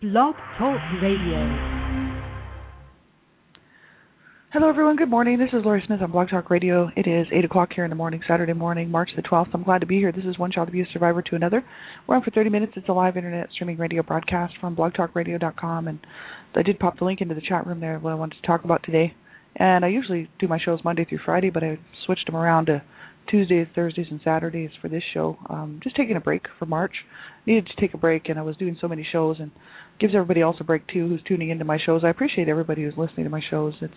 Blog Talk Radio. Hello, everyone. Good morning. This is Lori Smith on Blog Talk Radio. It is 8 o'clock here in the morning, Saturday morning, March the 12th. I'm glad to be here. This is One Child Abuse Survivor to Another. We're on for 30 minutes. It's a live internet streaming radio broadcast from blogtalkradio.com. And I did pop the link into the chat room there, what I wanted to talk about today. And I usually do my shows Monday through Friday, but I switched them around to Tuesdays, Thursdays, and Saturdays for this show. Just taking a break for March. Needed to take a break, and I was doing so many shows, and gives everybody else a break too who's tuning into my shows. I appreciate everybody who's listening to my shows. It's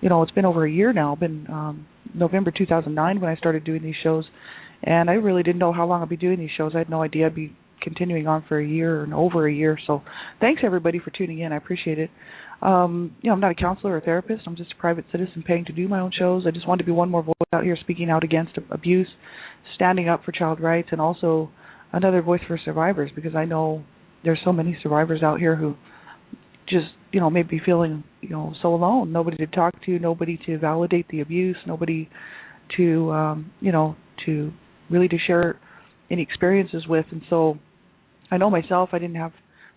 it's been over a year now. It's been November 2009 when I started doing these shows, and I really didn't know how long I'd be doing these shows. I had no idea I'd be continuing on for a year and over a year. So thanks everybody for tuning in. I appreciate it. I'm not a counselor or a therapist. I'm just a private citizen paying to do my own shows. I just wanted to be one more voice out here speaking out against abuse, standing up for child rights, and also another voice for survivors, because I know there's so many survivors out here who just, may be feeling, so alone. Nobody to talk to, nobody to validate the abuse, nobody to, to really to share any experiences with. And so I know myself, I didn't have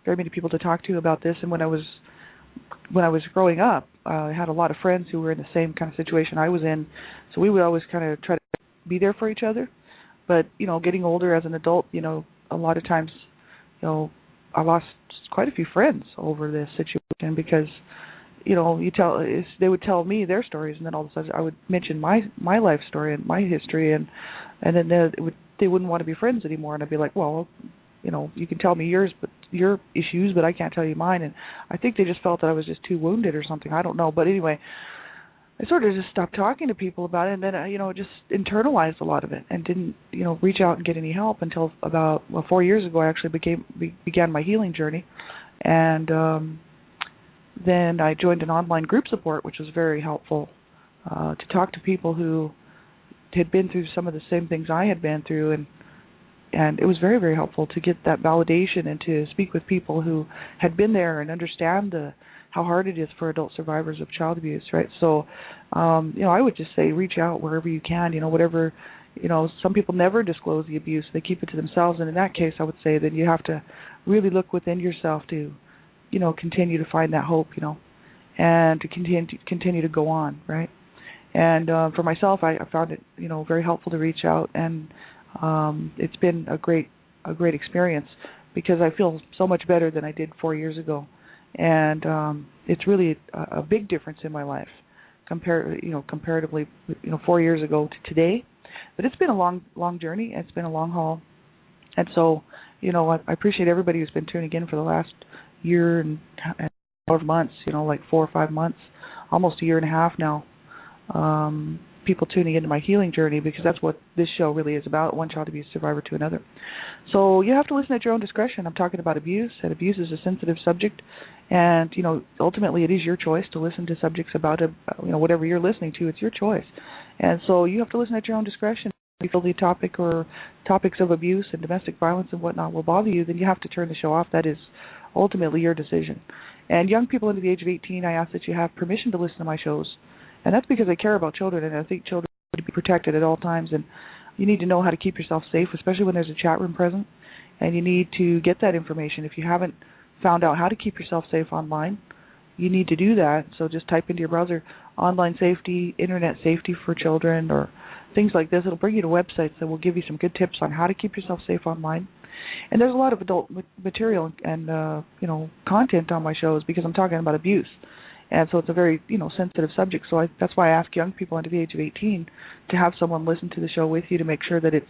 very many people to talk to about this. And when I was growing up, I had a lot of friends who were in the same kind of situation I was in. So we would always kind of try to be there for each other. But, getting older as an adult, a lot of times, I lost quite a few friends over this situation because, they would tell me their stories, and then all of a sudden I would mention my life story and my history, and then they wouldn't want to be friends anymore. And I'd be like, well, you can tell me your issues, but I can't tell you mine. And I think they just felt that I was just too wounded or something. I don't know. But anyway, I sort of just stopped talking to people about it, and then, just internalized a lot of it and didn't, reach out and get any help until about 4 years ago. I actually began my healing journey. And then I joined an online group support, which was very helpful to talk to people who had been through some of the same things I had been through, and it was very, very helpful to get that validation and to speak with people who had been there and understand how hard it is for adult survivors of child abuse, right? So, I would just say reach out wherever you can, whatever, some people never disclose the abuse. They keep it to themselves, and in that case, I would say that you have to really look within yourself to, continue to find that hope, and to continue to go on, right? And for myself, I found it, very helpful to reach out, and it's been a great experience because I feel so much better than I did 4 years ago. And it's really a big difference in my life comparatively, 4 years ago to today. But it's been a long journey. It's been a long haul. And so, I appreciate everybody who's been tuning in for the last year and 12 months, like 4 or 5 months, almost a year and a half now. People tuning into my healing journey, because that's what this show really is about, one child abuse survivor to another. So you have to listen at your own discretion. I'm talking about abuse, and abuse is a sensitive subject, and ultimately it is your choice to listen to subjects about whatever you're listening to. It's your choice, and so you have to listen at your own discretion. If you feel the topic or topics of abuse and domestic violence and whatnot will bother you, then you have to turn the show off. That is ultimately your decision. And young people under the age of 18, I ask that you have permission to listen to my shows. And that's because I care about children, and I think children need to be protected at all times. And you need to know how to keep yourself safe, especially when there's a chat room present. And you need to get that information. If you haven't found out how to keep yourself safe online, you need to do that. So just type into your browser online safety, internet safety for children, or things like this. It'll bring you to websites that will give you some good tips on how to keep yourself safe online. And there's a lot of adult material and content on my shows because I'm talking about abuse. And so it's a very, sensitive subject. So that's why I ask young people under the age of 18 to have someone listen to the show with you to make sure that it's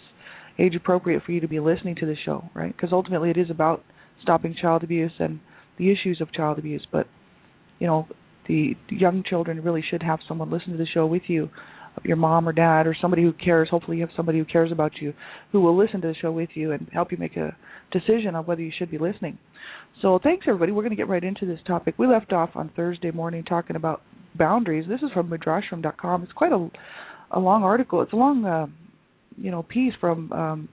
age appropriate for you to be listening to the show, right? Because ultimately it is about stopping child abuse and the issues of child abuse. But, the young children really should have someone listen to the show with you, your mom or dad or somebody who cares. Hopefully you have somebody who cares about you who will listen to the show with you and help you make a decision on whether you should be listening. So thanks, everybody. We're going to get right into this topic. We left off on Thursday morning talking about boundaries. This is from mudrashram.com. It's quite a long article. It's a long, piece from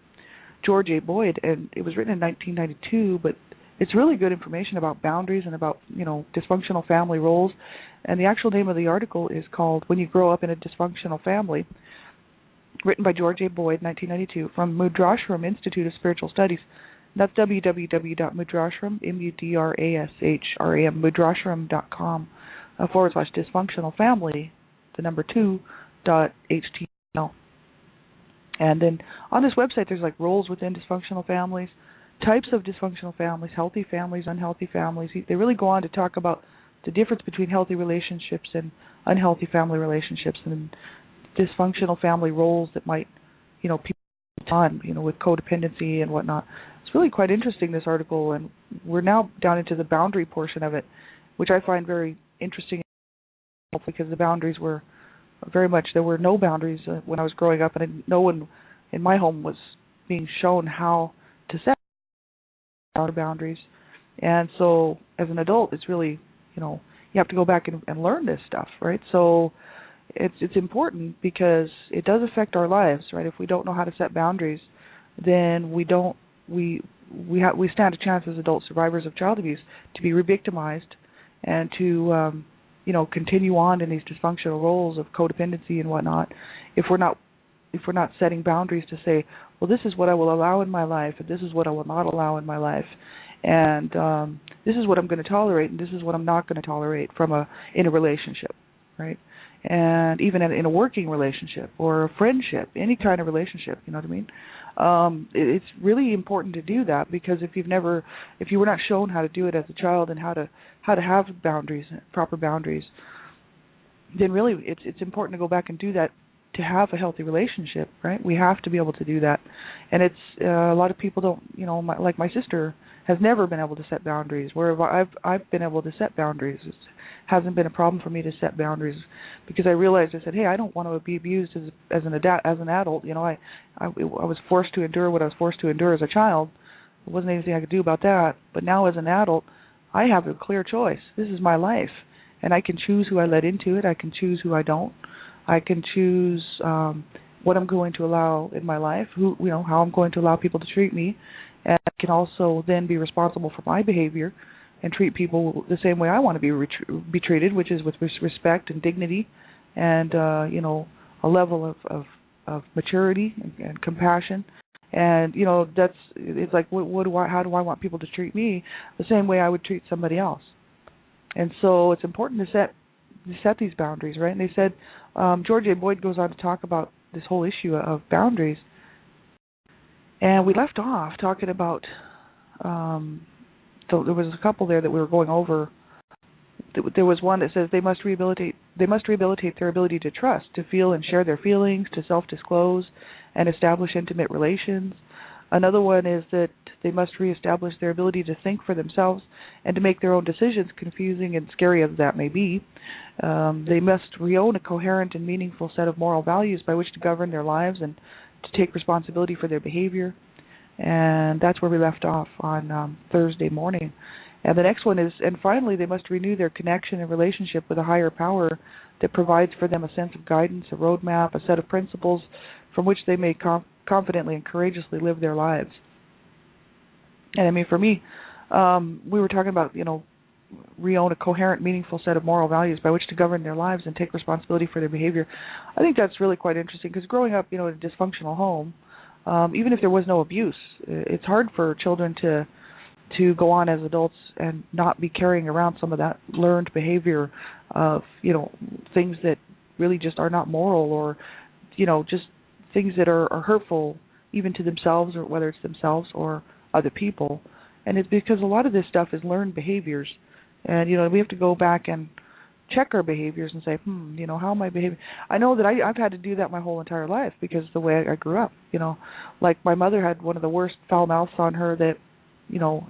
George A. Boyd, and it was written in 1992, but it's really good information about boundaries and about, dysfunctional family roles. And the actual name of the article is called When You Grow Up in a Dysfunctional Family, written by George A. Boyd, 1992, from Mudrashram Institute of Spiritual Studies, That's www.mudrashram, mudrashram, /dysfunctional family, the number 2, .html. And then on this website, there's like roles within dysfunctional families, types of dysfunctional families, healthy families, unhealthy families. They really go on to talk about the difference between healthy relationships and unhealthy family relationships, and dysfunctional family roles that might, people on, with codependency and whatnot. It's really quite interesting, this article, and we're now down into the boundary portion of it, which I find very interesting because the boundaries were very much, there were no boundaries when I was growing up, and no one in my home was being shown how to set boundaries. And so as an adult, it's really, you have to go back and learn this stuff, right? So it's important because it does affect our lives, right? If we don't know how to set boundaries, then we stand a chance as adult survivors of child abuse to be re-victimized and to continue on in these dysfunctional roles of codependency and whatnot. If we're not setting boundaries to say, well, this is what I will allow in my life, and this is what I will not allow in my life, and this is what I'm going to tolerate, and this is what I'm not going to tolerate in a relationship, right? And even in a working relationship or a friendship, any kind of relationship, you know what I mean? It's really important to do that, because if you were not shown how to do it as a child and how to have boundaries, proper boundaries, then really it's important to go back and do that to have a healthy relationship, right? We have to be able to do that, and it's a lot of people don't, like my sister has never been able to set boundaries. Where I've been able to set boundaries. It hasn't been a problem for me to set boundaries, because I realized, I said, hey, I don't want to be abused as an adult. I was forced to endure what I was forced to endure as a child. There wasn't anything I could do about that. But now as an adult, I have a clear choice. This is my life, and I can choose who I let into it. I can choose who I don't. I can choose what I'm going to allow in my life, how I'm going to allow people to treat me, and I can also then be responsible for my behavior and treat people the same way I want to be treated, which is with respect and dignity, and a level of maturity and compassion. And it's like, how do I want people to treat me? The same way I would treat somebody else. And so it's important to set these boundaries, right? And they said, George A. Boyd goes on to talk about this whole issue of boundaries, and we left off talking about. So there was a couple there that we were going over. There was one that says they must rehabilitate their ability to trust, to feel and share their feelings, to self-disclose and establish intimate relations. Another one is that they must reestablish their ability to think for themselves and to make their own decisions, confusing and scary as that may be. They must reown a coherent and meaningful set of moral values by which to govern their lives and to take responsibility for their behavior. And that's where we left off on Thursday morning. And the next one is, and finally, they must renew their connection and relationship with a higher power that provides for them a sense of guidance, a roadmap, a set of principles from which they may confidently and courageously live their lives. And I mean, for me, we were talking about, reown a coherent, meaningful set of moral values by which to govern their lives and take responsibility for their behavior. I think that's really quite interesting, because growing up, in a dysfunctional home, even if there was no abuse, it's hard for children to go on as adults and not be carrying around some of that learned behavior of, things that really just are not moral, or, just things that are hurtful even to themselves, or whether it's themselves or other people. And it's because a lot of this stuff is learned behaviors. And, we have to go back and check our behaviors and say, how am I behaving? I know that I've had to do that my whole entire life because of the way I grew up. Like my mother had one of the worst foul mouths on her that,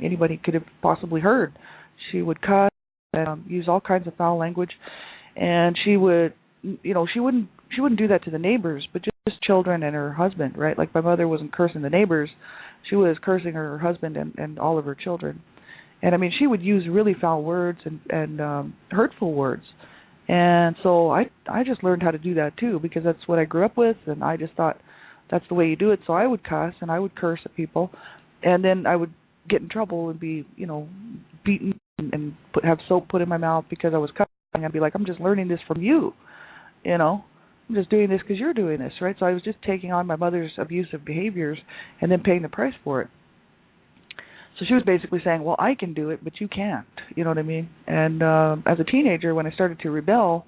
anybody could have possibly heard. She would cuss and use all kinds of foul language, and she would, she wouldn't do that to the neighbors, but just children and her husband, right? Like my mother wasn't cursing the neighbors, she was cursing her husband and all of her children. And I mean, she would use really foul words and hurtful words. And so I just learned how to do that too, because that's what I grew up with, and I just thought that's the way you do it. So I would cuss and I would curse at people, and then I would get in trouble and be, beaten and have soap put in my mouth because I was cussing. I'd be like, I'm just learning this from you, I'm just doing this because you're doing this, right? So I was just taking on my mother's abusive behaviors and then paying the price for it. So she was basically saying, well, I can do it, but you can't. You know what I mean? And as a teenager, when I started to rebel,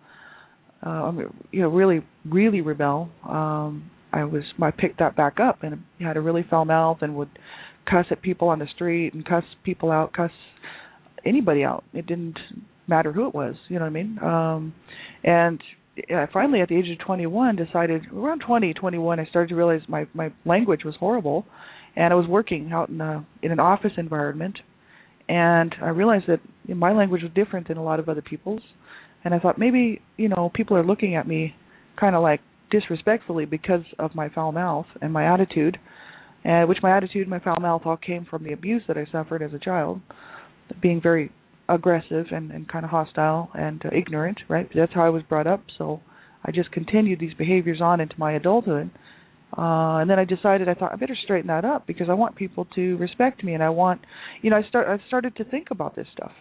really, really rebel, I picked that back up and had a really foul mouth and would cuss at people on the street and cuss people out, cuss anybody out. It didn't matter who it was, you know what I mean? And I finally, at the age of 21, decided, around 21, I started to realize my language was horrible, and I was working out in an office environment, and I realized that my language was different than a lot of other people's, and I thought maybe, people are looking at me kind of like disrespectfully because of my foul mouth and my attitude, which my attitude and my foul mouth all came from the abuse that I suffered as a child, being very aggressive and kind of hostile and ignorant, right? That's how I was brought up, so I just continued these behaviors on into my adulthood. And then I thought I better straighten that up because I want people to respect me, and I want, I started to think about this stuff,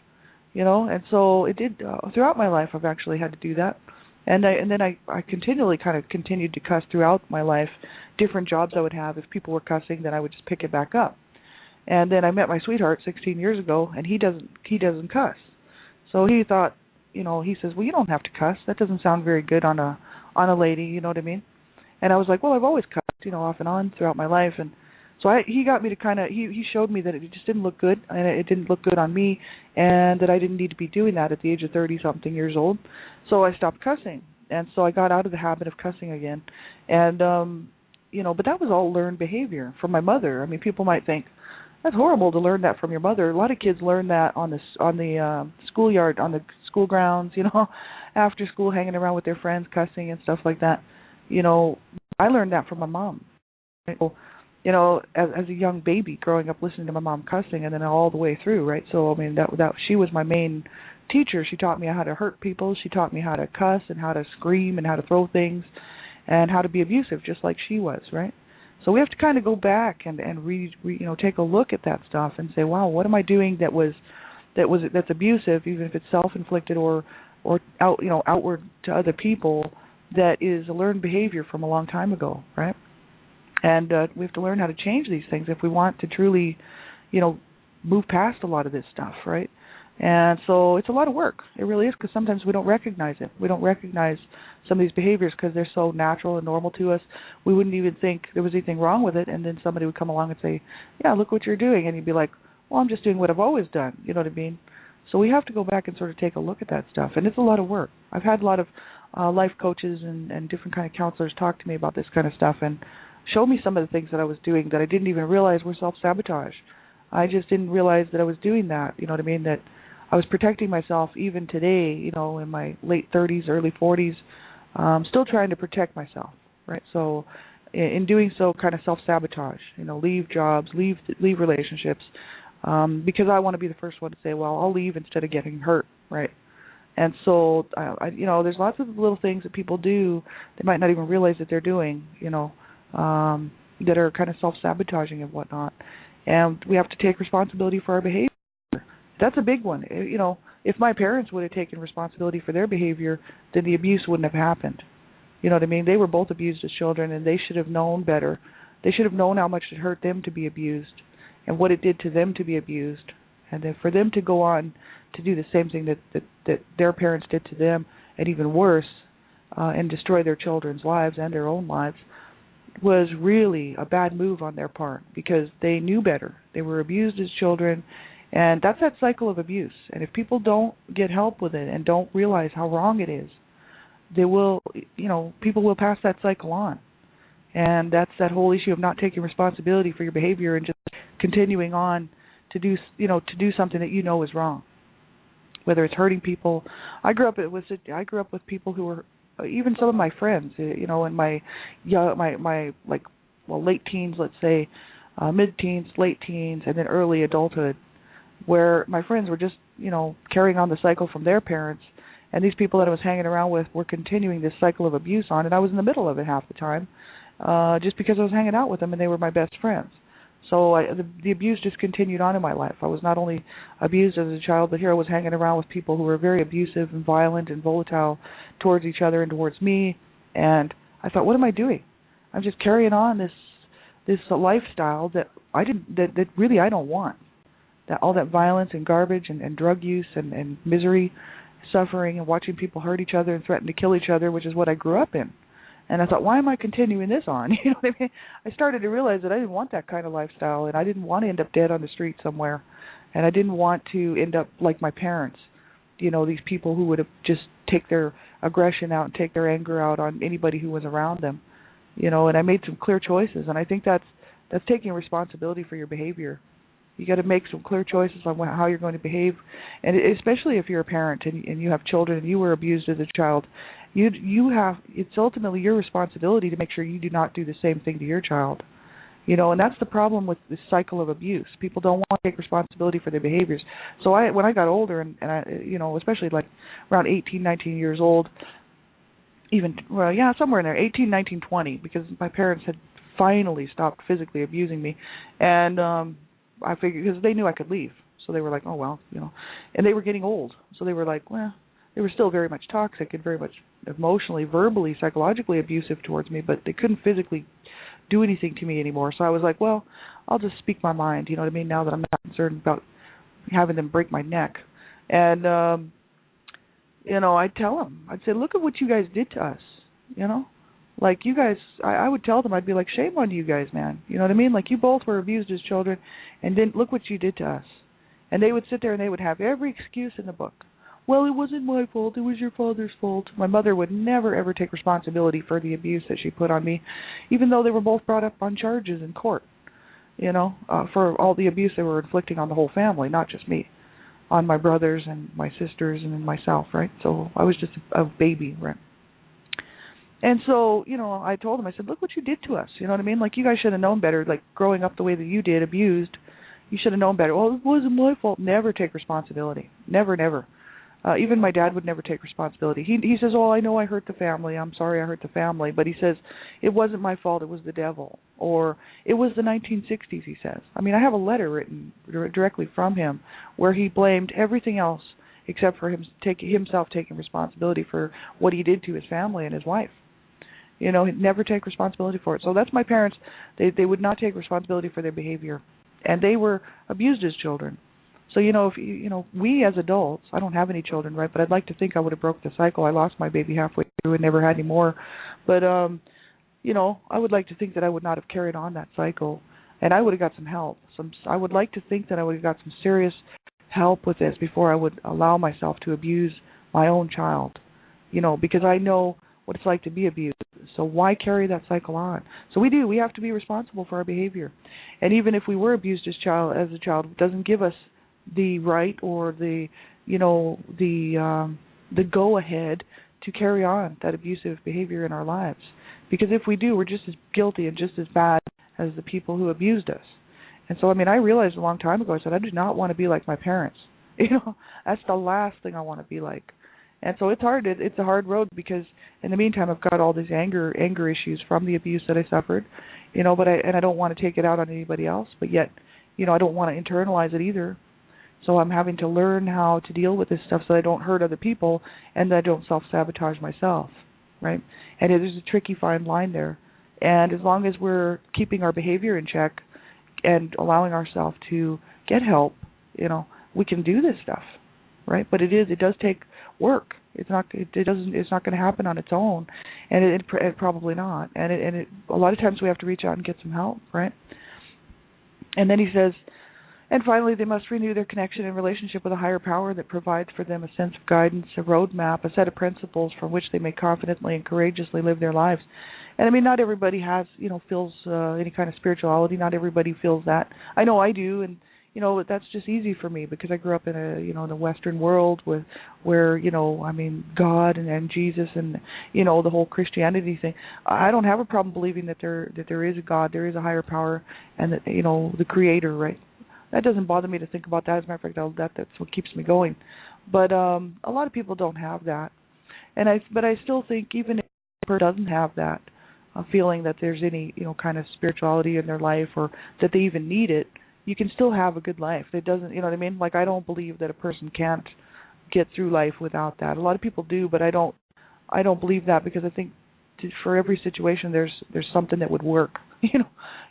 and so it did throughout my life. I've actually had to do that, and then I continually kind of continued to cuss throughout my life. Different jobs I would have, if people were cussing, then I would just pick it back up. And then I met my sweetheart 16 years ago, and he doesn't cuss, so he thought, he says, well, you don't have to cuss. That doesn't sound very good on a lady, you know what I mean? And I was like, well, I've always cussed, off and on throughout my life. And so he got me to he showed me that it just didn't look good, and it didn't look good on me, and that I didn't need to be doing that at the age of 30-something years old. So I stopped cussing. And so I got out of the habit of cussing again. And, but that was all learned behavior from my mother. I mean, people might think, that's horrible to learn that from your mother. A lot of kids learn that on the schoolyard, on the school grounds, after school, hanging around with their friends, cussing and stuff like that. I learned that from my mom. So, as a young baby, growing up listening to my mom cussing, and then all the way through, right? So, I mean, that she was my main teacher. She taught me how to hurt people. She taught me how to cuss and how to scream and how to throw things and how to be abusive, just like she was, right? So we have to kind of go back and take a look at that stuff and say, wow, what am I doing that's abusive, even if it's self-inflicted or outward to other people, that is a learned behavior from a long time ago, right? And we have to learn how to change these things if we want to truly, move past a lot of this stuff, right? And so it's a lot of work. It really is, because sometimes we don't recognize it. We don't recognize some of these behaviors because they're so natural and normal to us. We wouldn't even think there was anything wrong with it, and then somebody would come along and say, yeah, look what you're doing. And you'd be like, well, I'm just doing what I've always done. You know what I mean? So we have to go back and sort of take a look at that stuff. And it's a lot of work. I've had a lot of life coaches and different kind of counselors talk to me about this kind of stuff and show me some of the things that I was doing that I didn't even realize were self-sabotage. I just didn't realize that I was doing that, you know what I mean, that I was protecting myself even today, in my late 30s, early 40s, still trying to protect myself, right? So in doing so, kind of self-sabotage, leave jobs, leave relationships, because I want to be the first one to say, well, I'll leave instead of getting hurt, right? And so, there's lots of little things that people do, they might not even realize that they're doing, that are kind of self-sabotaging and whatnot. And we have to take responsibility for our behavior. That's a big one. If my parents would have taken responsibility for their behavior, then the abuse wouldn't have happened. You know what I mean? They were both abused as children, and they should have known better. They should have known how much it hurt them to be abused and what it did to them to be abused. And then for them to go on to do the same thing that their parents did to them, and even worse, and destroy their children's lives and their own lives, was really a bad move on their part, because they knew better. They were abused as children, and that's that cycle of abuse. And if people don't get help with it and don't realize how wrong it is, they will, people will pass that cycle on. And that's that whole issue of not taking responsibility for your behavior and just continuing on to do something that is wrong, whether it's hurting people. I grew up with people who were, even some of my friends, in my late teens, let's say, mid-teens, late teens, and then early adulthood, where my friends were just, carrying on the cycle from their parents, and these people that I was hanging around with were continuing this cycle of abuse on, and I was in the middle of it half the time, just because I was hanging out with them and they were my best friends. So the abuse just continued on in my life. I was not only abused as a child, but here I was hanging around with people who were very abusive and violent and volatile towards each other and towards me. And I thought, what am I doing? I'm just carrying on this lifestyle that really I don't want. that all that violence and garbage and drug use and misery, suffering, and watching people hurt each other and threaten to kill each other, which is what I grew up in. And I thought, why am I continuing this on? You know what I mean? I started to realize that I didn't want that kind of lifestyle, and I didn't want to end up dead on the street somewhere, and I didn't want to end up like my parents, you know, these people who would have just take their aggression out and take their anger out on anybody who was around them, you know. And I made some clear choices, and I think that's taking responsibility for your behavior. You got to make some clear choices on how you're going to behave, and especially if you're a parent and you have children and you were abused as a child, it's ultimately your responsibility to make sure you do not do the same thing to your child. You know, and that's the problem with this cycle of abuse. People don't want to take responsibility for their behaviors. So when I got older, and I, you know, especially like around 18, 19 years old, somewhere in there, 18, 19, 20, because my parents had finally stopped physically abusing me, and I figured, because they knew I could leave, so they were like, oh well, you know, and they were getting old, so they were like, well, they were still very much toxic and very much emotionally, verbally, psychologically abusive towards me, but they couldn't physically do anything to me anymore. So I was like, well, I'll just speak my mind, you know what I mean, now that I'm not concerned about having them break my neck. And, you know, I'd tell them, I'd say, look at what you guys did to us, you know. Like, you guys, I would tell them, I'd be like, shame on you guys, man. You know what I mean? Like, you both were abused as children, and then look what you did to us. And they would sit there and they would have every excuse in the book. Well, it wasn't my fault, it was your father's fault. My mother would never, ever take responsibility for the abuse that she put on me, even though they were both brought up on charges in court, you know, for all the abuse they were inflicting on the whole family, not just me, on my brothers and my sisters and myself, right? So I was just a baby, right? And so, you know, I told them, I said, look what you did to us, you know what I mean? Like, you guys should have known better, like, growing up the way that you did, abused, you should have known better. Well, it wasn't my fault. Never take responsibility. Never, never. Even my dad would never take responsibility. He says, oh, I know I hurt the family. I'm sorry I hurt the family. But he says, it wasn't my fault. It was the devil. Or it was the 1960s, he says. I mean, I have a letter written directly from him where he blamed everything else except for himself taking responsibility for what he did to his family and his wife. You know, he'd never take responsibility for it. So that's my parents. They would not take responsibility for their behavior. And they were abused as children. So, you know, we as adults, I don't have any children, right, but I'd like to think I would have broke the cycle. I lost my baby halfway through and never had any more. But, you know, I would like to think that I would not have carried on that cycle, and I would have got some help. I would like to think that I would have got some serious help with this before I would allow myself to abuse my own child, you know, because I know what it's like to be abused. So why carry that cycle on? So we have to be responsible for our behavior. And even if we were abused as a child, it doesn't give us the right or the go ahead to carry on that abusive behavior in our lives. Because if we do, we're just as guilty and just as bad as the people who abused us. And so, I mean, I realized a long time ago, I said, I do not want to be like my parents. You know, that's the last thing I want to be like. And so it's hard. It's a hard road because in the meantime, I've got all these anger issues from the abuse that I suffered, you know, I don't want to take it out on anybody else, but yet, you know, I don't want to internalize it either. So I'm having to learn how to deal with this stuff so I don't hurt other people and that I don't self-sabotage myself, right? And there's a tricky fine line there. And as long as we're keeping our behavior in check and allowing ourselves to get help, you know, we can do this stuff, right? But it does take work. It's not going to happen on its own, and it probably not. And a lot of times we have to reach out and get some help, right? And then he says, and finally, they must renew their connection and relationship with a higher power that provides for them a sense of guidance, a roadmap, a set of principles from which they may confidently and courageously live their lives. And I mean, not everybody feels any kind of spirituality. Not everybody feels that. I know I do, and you know, that's just easy for me because I grew up in in the Western world where I mean, God and Jesus and the whole Christianity thing. I don't have a problem believing that there is a God, there is a higher power, and that the Creator, right? That doesn't bother me to think about that. As a matter of fact, that's what keeps me going. But a lot of people don't have that, but I still think even if a person doesn't have that feeling that there's any kind of spirituality in their life or that they even need it, you can still have a good life. It doesn't, you know what I mean? Like, I don't believe that a person can't get through life without that. A lot of people do, but I don't believe that because I think for every situation there's something that would work.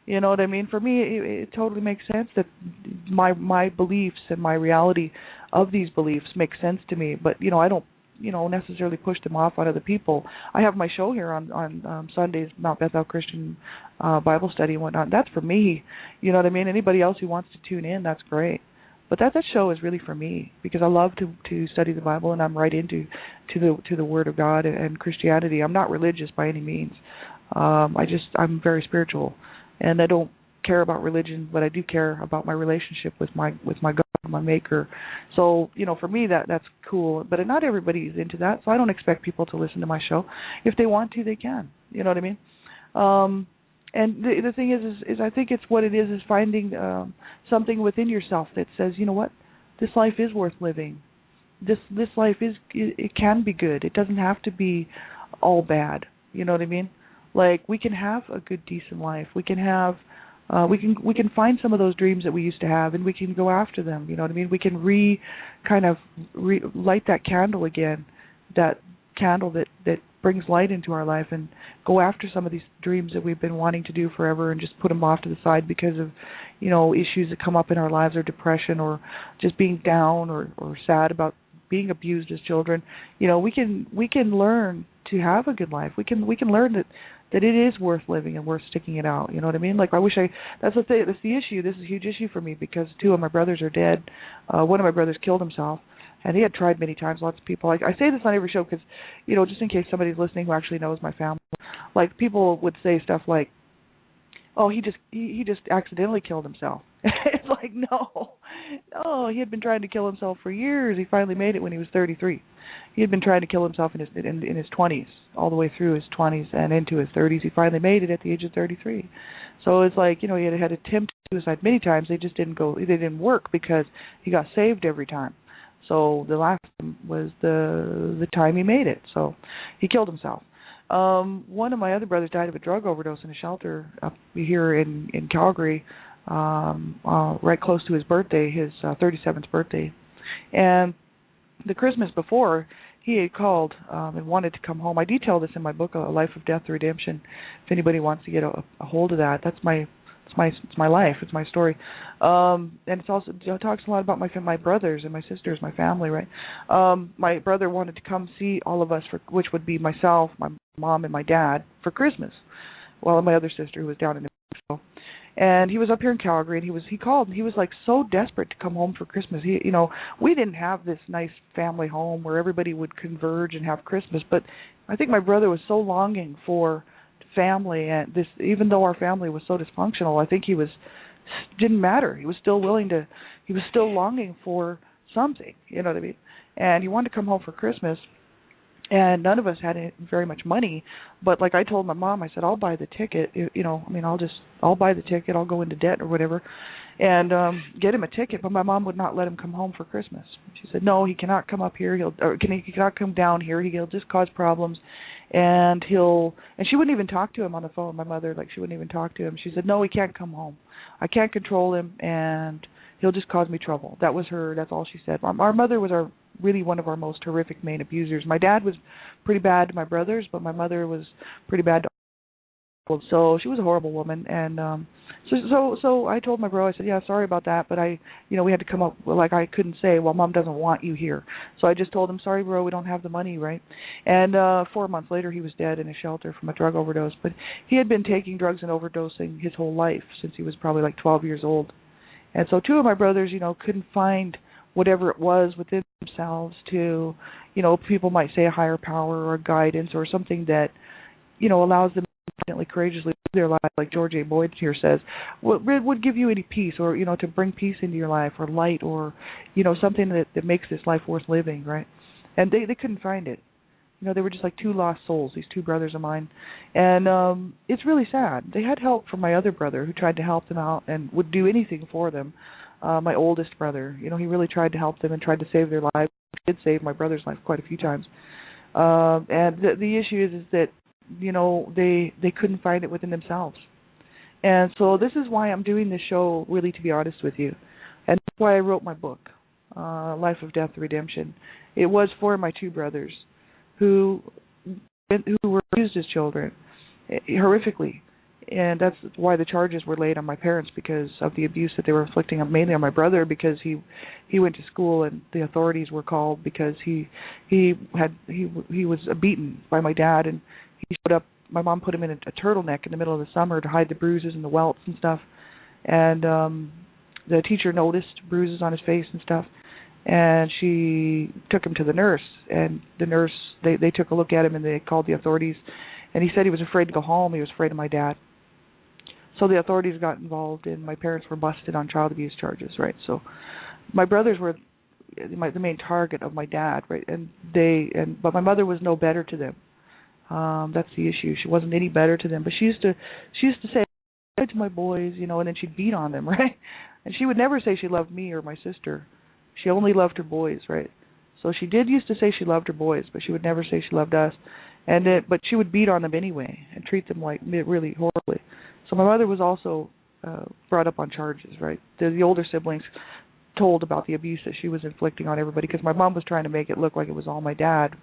You know what I mean? For me, it totally makes sense that my beliefs and my reality of these beliefs make sense to me. But I don't necessarily push them off on other people. I have my show here on Sundays, Mount Bethel Christian Bible Study and whatnot. That's for me. You know what I mean? Anybody else who wants to tune in, that's great. But that show is really for me because I love to study the Bible, and I'm right into the Word of God and Christianity. I'm not religious by any means. I'm very spiritual, and I don't care about religion, but I do care about my relationship with my God, my Maker. So for me that's cool. But not everybody is into that, so I don't expect people to listen to my show. If they want to, they can. You know what I mean? And the thing is I think it's what it is finding something within yourself that says, you know what, this life is worth living. This life it can be good. It doesn't have to be all bad. You know what I mean? Like, we can have a good, decent life. We can have we can find some of those dreams that we used to have, and we can go after them. You know what I mean? We can light that candle again, that candle that brings light into our life, and go after some of these dreams that we've been wanting to do forever, and just put them off to the side because of issues that come up in our lives, or depression, or just being down or sad about being abused as children. We can learn to have a good life. We can learn that it is worth living and worth sticking it out. You know what I mean? Like, that's the issue. This is a huge issue for me because two of my brothers are dead. One of my brothers killed himself, and he had tried many times. Lots of people. I say this on every show because, just in case somebody's listening who actually knows my family. Like, people would say stuff like, "Oh, he just accidentally killed himself." It's like, no, he had been trying to kill himself for years. He finally made it when he was 33. He had been trying to kill himself in his 20s, all the way through his 20s and into his 30s. He finally made it at the age of 33. So it's like, he had attempted suicide many times. They just didn't go. They didn't work because he got saved every time. So the last time was the time he made it. So he killed himself. One of my other brothers died of a drug overdose in a shelter up here in Calgary, right close to his birthday, his 37th birthday. And the Christmas before, he had called and wanted to come home. I detail this in my book, A Life of Death, Redemption. If anybody wants to get a hold of that, it's my life. It's my story. And it talks a lot about my brothers and my sisters, my family, right? My brother wanted to come see all of us, which would be myself, my mom, and my dad, for Christmas. Well, my other sister, who was down in New Mexico. And he was up here in Calgary, and he called, and he was like so desperate to come home for Christmas. We didn't have this nice family home where everybody would converge and have Christmas, but I think my brother was so longing for family, and this, even though our family was so dysfunctional, I think didn't matter. He was still he was still longing for something, you know what I mean? And he wanted to come home for Christmas. And none of us had very much money, but like I told my mom, I said, I'll buy the ticket. I'll buy the ticket. I'll go into debt or whatever, and get him a ticket. But my mom would not let him come home for Christmas. She said, no, he cannot come up here. He cannot come down here. He'll just cause problems, and she wouldn't even talk to him on the phone. My mother, she wouldn't even talk to him. She said, no, he can't come home. I can't control him, and he'll just cause me trouble. That's all she said. Our mother was really one of our most horrific main abusers. My dad was pretty bad to my brothers, but my mother was pretty bad to all. So she was a horrible woman. And so I told my bro, I said, yeah, sorry about that, but we had to come up, I couldn't say, well, Mom doesn't want you here. So I just told him, sorry, bro, we don't have the money, right? And 4 months later, he was dead in a shelter from a drug overdose. But he had been taking drugs and overdosing his whole life since he was probably 12 years old. And so two of my brothers, couldn't find whatever it was within themselves to, people might say a higher power or a guidance or something that, allows them to courageously live their life, like George A. Boyd here says, would give you any peace or, to bring peace into your life or light or, something that makes this life worth living, right? And they couldn't find it. They were just like two lost souls, these two brothers of mine. And it's really sad. They had help from my other brother who tried to help them out and would do anything for them. My oldest brother, he really tried to help them and tried to save their lives. He did save my brother's life quite a few times. And the issue is that, they couldn't find it within themselves. And so this is why I'm doing this show, really, to be honest with you. And that's why I wrote my book, Life of Death, Redemption. It was for my two brothers who were abused as children, horrifically. And that's why the charges were laid on my parents, because of the abuse that they were inflicting mainly on my brother, because he went to school and the authorities were called because he was beaten by my dad, and he showed up. My mom put him in a turtleneck in the middle of the summer to hide the bruises and the welts and stuff. And the teacher noticed bruises on his face and stuff, and she took him to the nurse. And the nurse, they took a look at him and they called the authorities. And he said he was afraid to go home. He was afraid of my dad. So the authorities got involved, and my parents were busted on child abuse charges, right? So my brothers were the main target of my dad, right? But my mother was no better to them. That's the issue. She wasn't any better to them. But she used to say to my boys, and then she'd beat on them, right? And she would never say she loved me or my sister. She only loved her boys, right? So she did used to say she loved her boys, but she would never say she loved us. But she would beat on them anyway and treat them like really horribly. So my mother was also brought up on charges, right? The older siblings told about the abuse that she was inflicting on everybody, because my mom was trying to make it look like it was all my dad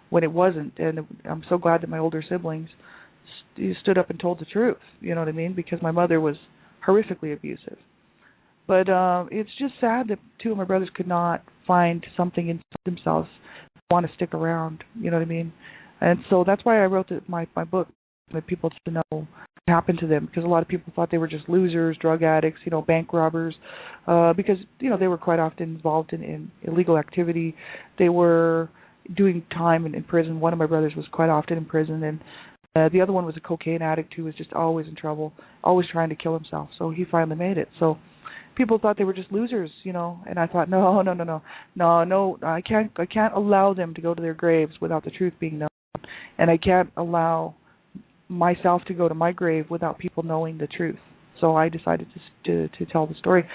when it wasn't. And I'm so glad that my older siblings stood up and told the truth, you know what I mean? Because my mother was horrifically abusive. But it's just sad that two of my brothers could not find something inside themselves to want to stick around, you know what I mean? And so that's why I wrote my book, for people to know what happened to them, because a lot of people thought they were just losers, drug addicts, bank robbers, because, they were quite often involved in illegal activity. They were doing time in prison. One of my brothers was quite often in prison, and the other one was a cocaine addict who was just always in trouble, always trying to kill himself. So he finally made it. So people thought they were just losers, and I thought, no, I can't allow them to go to their graves without the truth being known, and I can't allow myself to go to my grave without people knowing the truth. So I decided to tell the story.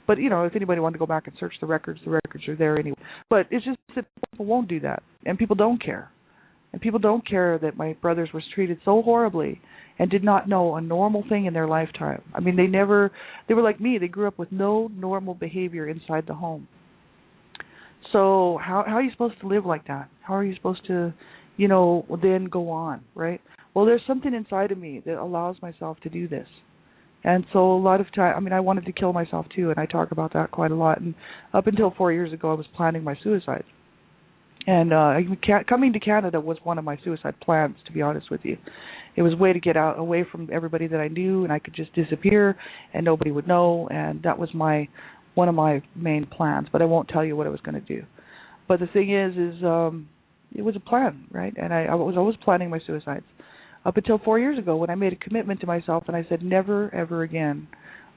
But, if anybody wanted to go back and search the records are there anyway. But it's just that people won't do that, and people don't care. And people don't care that my brothers was treated so horribly and did not know a normal thing in their lifetime. I mean, they were like me. They grew up with no normal behavior inside the home. So how are you supposed to live like that? How are you supposed to, then go on, right? Well, there's something inside of me that allows myself to do this. And so a lot of time, I wanted to kill myself too, and I talk about that quite a lot. And up until 4 years ago, I was planning my suicide. And coming to Canada was one of my suicide plans, to be honest with you. It was a way to get away from everybody that I knew, and I could just disappear, and nobody would know. And that was one of my main plans. But I won't tell you what I was going to do. But the thing is it was a plan, right? And I was always planning my suicides. Up until 4 years ago, when I made a commitment to myself and I said, never, ever again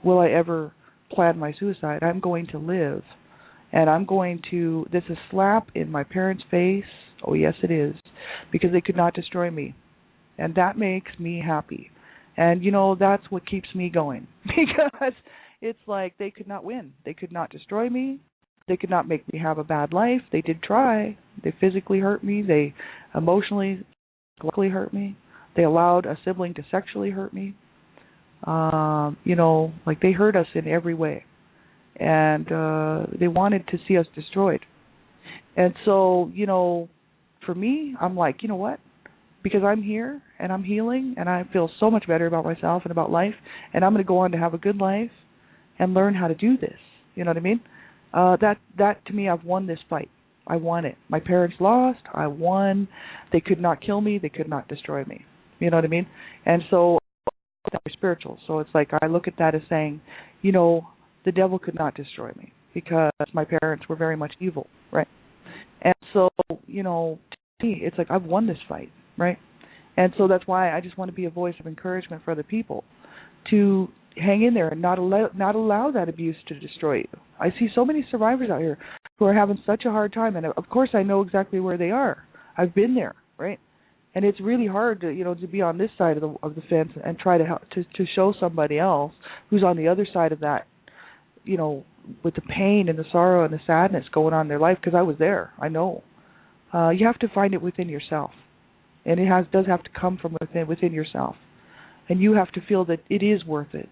will I ever plan my suicide. I'm going to live. And this is a slap in my parents' face. Oh, yes, it is. Because they could not destroy me. And that makes me happy. And, that's what keeps me going. Because it's like they could not win. They could not destroy me. They could not make me have a bad life. They did try. They physically hurt me. They emotionally, psychologically hurt me. They allowed a sibling to sexually hurt me. They hurt us in every way. And they wanted to see us destroyed. And so, for me, I'm like, you know what? Because I'm here and I'm healing and I feel so much better about myself and about life, and I'm going to go on to have a good life and learn how to do this. You know what I mean? That to me, I've won this fight. I won it. My parents lost. I won. They could not kill me. They could not destroy me. You know what I mean? And so that's spiritual. So it's like I look at that as saying, the devil could not destroy me because my parents were very much evil, right? And so, to me, it's like I've won this fight, right? And so that's why I just want to be a voice of encouragement for other people to hang in there and not allow that abuse to destroy you. I see so many survivors out here who are having such a hard time, and of course I know exactly where they are. I've been there, right? And it's really hard to be on this side of the fence and try to help to show somebody else who's on the other side of that, with the pain and the sorrow and the sadness going on in their life, because I was there. I know. You have to find it within yourself. And it does have to come from within yourself. And you have to feel that it is worth it.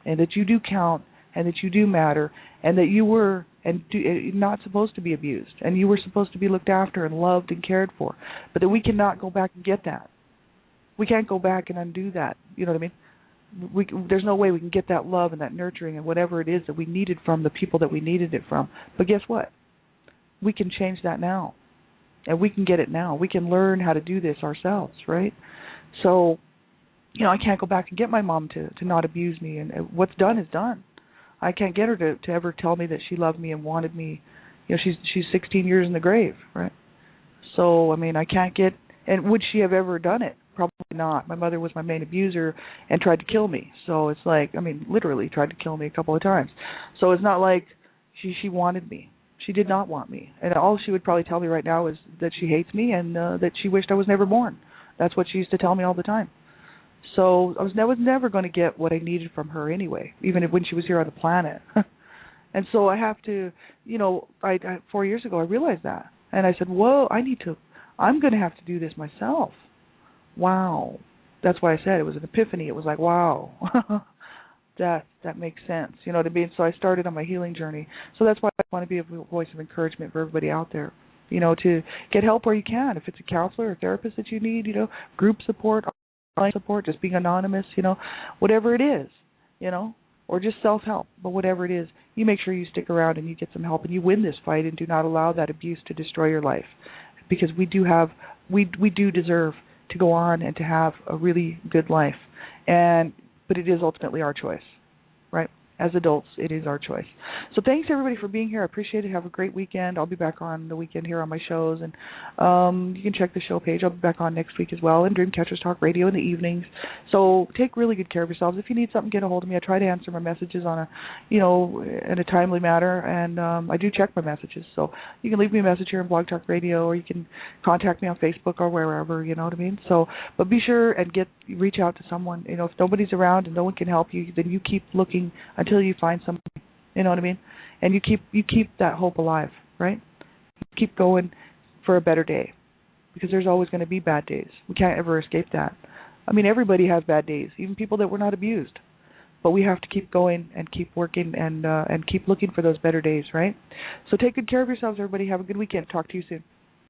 And that you do count, and that you do matter, and that you were not supposed to be abused, and you were supposed to be looked after and loved and cared for. But that we cannot go back and get that. We can't go back and undo that. You know what I mean? there's no way we can get that love and that nurturing and whatever it is that we needed from the people that we needed it from. But guess what? We can change that now. And we can get it now. We can learn how to do this ourselves, right? So, I can't go back and get my mom to not abuse me. And what's done is done. I can't get her to ever tell me that she loved me and wanted me. She's 16 years in the grave, right? So, I can't get... And would she have ever done it? Probably not. My mother was my main abuser and tried to kill me. So it's like, literally tried to kill me a couple of times. So it's not like she wanted me. She did not want me. And all she would probably tell me right now is that she hates me and that she wished I was never born. That's what she used to tell me all the time. So I was never going to get what I needed from her anyway, even when she was here on the planet. And so I have to, 4 years ago I realized that. And I said, whoa, I'm going to have to do this myself. Wow. That's why I said it was an epiphany. It was like, wow. That makes sense. You know what I mean? So I started on my healing journey. So that's why I want to be a voice of encouragement for everybody out there, to get help where you can. If it's a counselor or therapist that you need, group support, online support, just being anonymous, whatever it is, or just self-help. But whatever it is, you make sure you stick around and you get some help and you win this fight and do not allow that abuse to destroy your life. Because we do deserve to go on and to have a really good life. But it is ultimately our choice, right? As adults, it is our choice. So thanks, everybody, for being here. I appreciate it. Have a great weekend. I'll be back on the weekend here on my shows. And you can check the show page. I'll be back on next week as well. And Dreamcatchers Talk Radio in the evenings. So take really good care of yourselves. If you need something, get a hold of me. I try to answer my messages in a timely manner. And I do check my messages. So you can leave me a message here on Blog Talk Radio, or you can contact me on Facebook or wherever, you know what I mean? So, but be sure and reach out to someone. If nobody's around and no one can help you, then you keep looking until you find something, you know what I mean? And you keep that hope alive, right? You keep going for a better day, because there's always going to be bad days. We can't ever escape that. Everybody has bad days, even people that were not abused. But we have to keep going and keep working and keep looking for those better days, right? So take good care of yourselves, everybody. Have a good weekend. Talk to you soon.